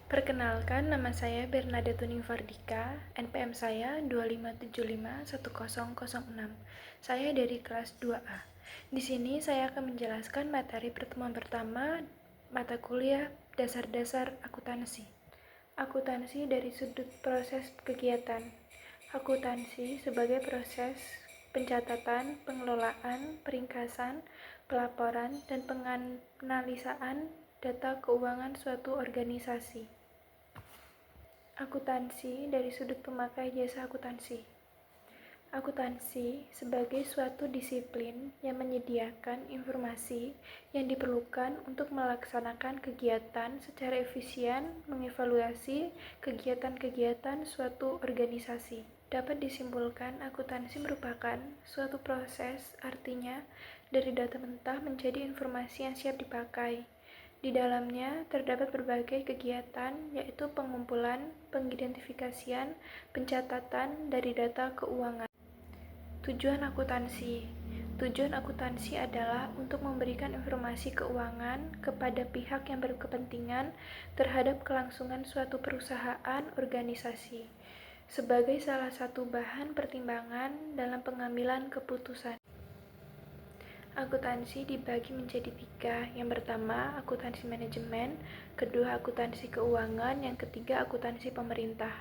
Perkenalkan, nama saya Bernadette Tuning Fardika, NPM saya 25751006. Saya dari kelas 2A. Di sini saya akan menjelaskan materi pertemuan pertama mata kuliah dasar-dasar akuntansi. Akuntansi dari sudut proses kegiatan. Akuntansi sebagai proses pencatatan, pengelolaan, peringkasan, pelaporan, dan penganalisaan data keuangan suatu organisasi. Akuntansi dari sudut pemakai jasa akuntansi. Akuntansi sebagai suatu disiplin yang menyediakan informasi yang diperlukan untuk melaksanakan kegiatan secara efisien, mengevaluasi kegiatan-kegiatan suatu organisasi. Dapat disimpulkan, akuntansi merupakan suatu proses, artinya dari data mentah menjadi informasi yang siap dipakai. Di dalamnya terdapat berbagai kegiatan, yaitu pengumpulan, pengidentifikasian, pencatatan dari data keuangan. Tujuan akuntansi. Tujuan akuntansi adalah untuk memberikan informasi keuangan kepada pihak yang berkepentingan terhadap kelangsungan suatu perusahaan organisasi, sebagai salah satu bahan pertimbangan dalam pengambilan keputusan. Akuntansi dibagi menjadi 3. Yang pertama, akuntansi manajemen, kedua, akuntansi keuangan, yang ketiga, akuntansi pemerintah.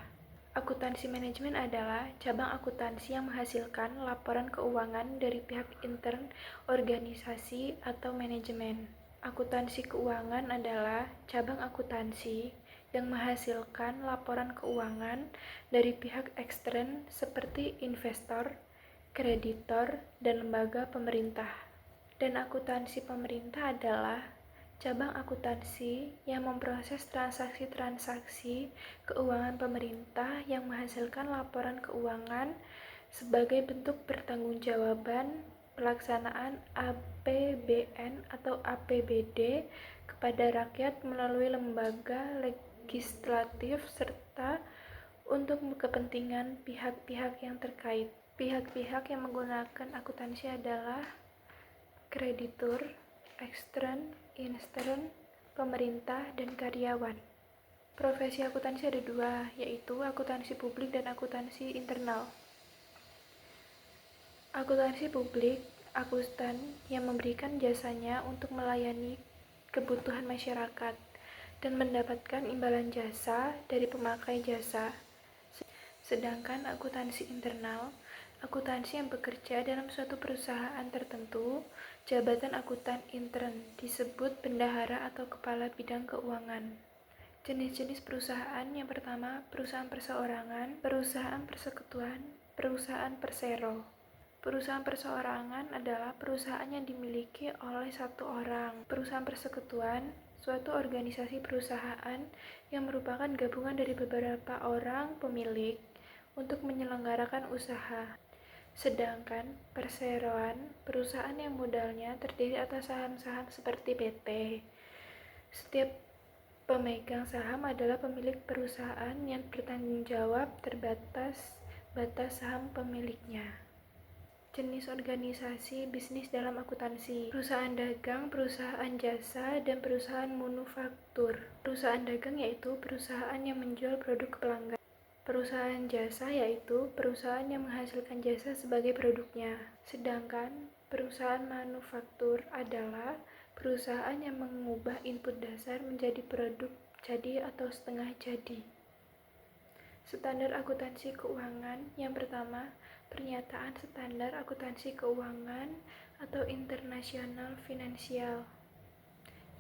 Akuntansi manajemen adalah cabang akuntansi yang menghasilkan laporan keuangan dari pihak intern organisasi atau manajemen. Akuntansi keuangan adalah cabang akuntansi yang menghasilkan laporan keuangan dari pihak ekstern seperti investor, kreditor, dan lembaga pemerintah. Dan akuntansi pemerintah adalah cabang akuntansi yang memproses transaksi-transaksi keuangan pemerintah yang menghasilkan laporan keuangan sebagai bentuk pertanggungjawaban pelaksanaan APBN atau APBD kepada rakyat melalui lembaga legislatif serta untuk kepentingan pihak-pihak yang terkait. Pihak-pihak yang menggunakan akuntansi adalah kreditur, ekstern, intern, pemerintah, dan karyawan. Profesi akuntansi ada 2, yaitu akuntansi publik dan akuntansi internal. Akuntansi publik, akuntan yang memberikan jasanya untuk melayani kebutuhan masyarakat dan mendapatkan imbalan jasa dari pemakai jasa. Sedangkan akuntansi internal, akuntansi yang bekerja dalam suatu perusahaan tertentu. Jabatan akuntan intern disebut bendahara atau kepala bidang keuangan. Jenis-jenis perusahaan. Yang pertama, perusahaan perseorangan, perusahaan persekutuan, perusahaan persero. Perusahaan perseorangan adalah perusahaan yang dimiliki oleh satu orang. Perusahaan persekutuan, suatu organisasi perusahaan yang merupakan gabungan dari beberapa orang pemilik untuk menyelenggarakan usaha. Sedangkan perseroan, perusahaan yang modalnya terdiri atas saham-saham seperti PT. Setiap pemegang saham adalah pemilik perusahaan yang bertanggung jawab terbatas batas saham pemiliknya. Jenis organisasi bisnis dalam akuntansi: perusahaan dagang, perusahaan jasa, dan perusahaan manufaktur. Perusahaan dagang yaitu perusahaan yang menjual produk ke pelanggan. Perusahaan jasa yaitu perusahaan yang menghasilkan jasa sebagai produknya. Sedangkan perusahaan manufaktur adalah perusahaan yang mengubah input dasar menjadi produk jadi atau setengah jadi. Standar akuntansi keuangan. Yang pertama, pernyataan standar akuntansi keuangan atau International Financial.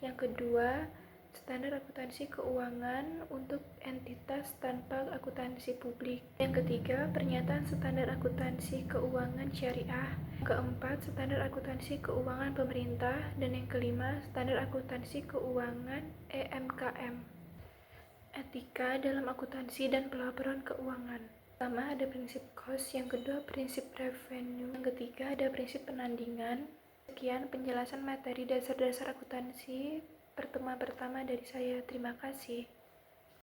Yang kedua, standar akuntansi keuangan untuk entitas tanpa akuntansi publik. Yang ketiga, pernyataan standar akuntansi keuangan syariah. Yang keempat, standar akuntansi keuangan pemerintah. Dan yang kelima, standar akuntansi keuangan EMKM. Etika dalam akuntansi dan pelaporan keuangan. Pertama, ada prinsip cost. Yang kedua, prinsip revenue. Yang ketiga, ada prinsip penandingan. Sekian penjelasan materi dasar-dasar akuntansi pertemuan pertama dari saya. Terima kasih.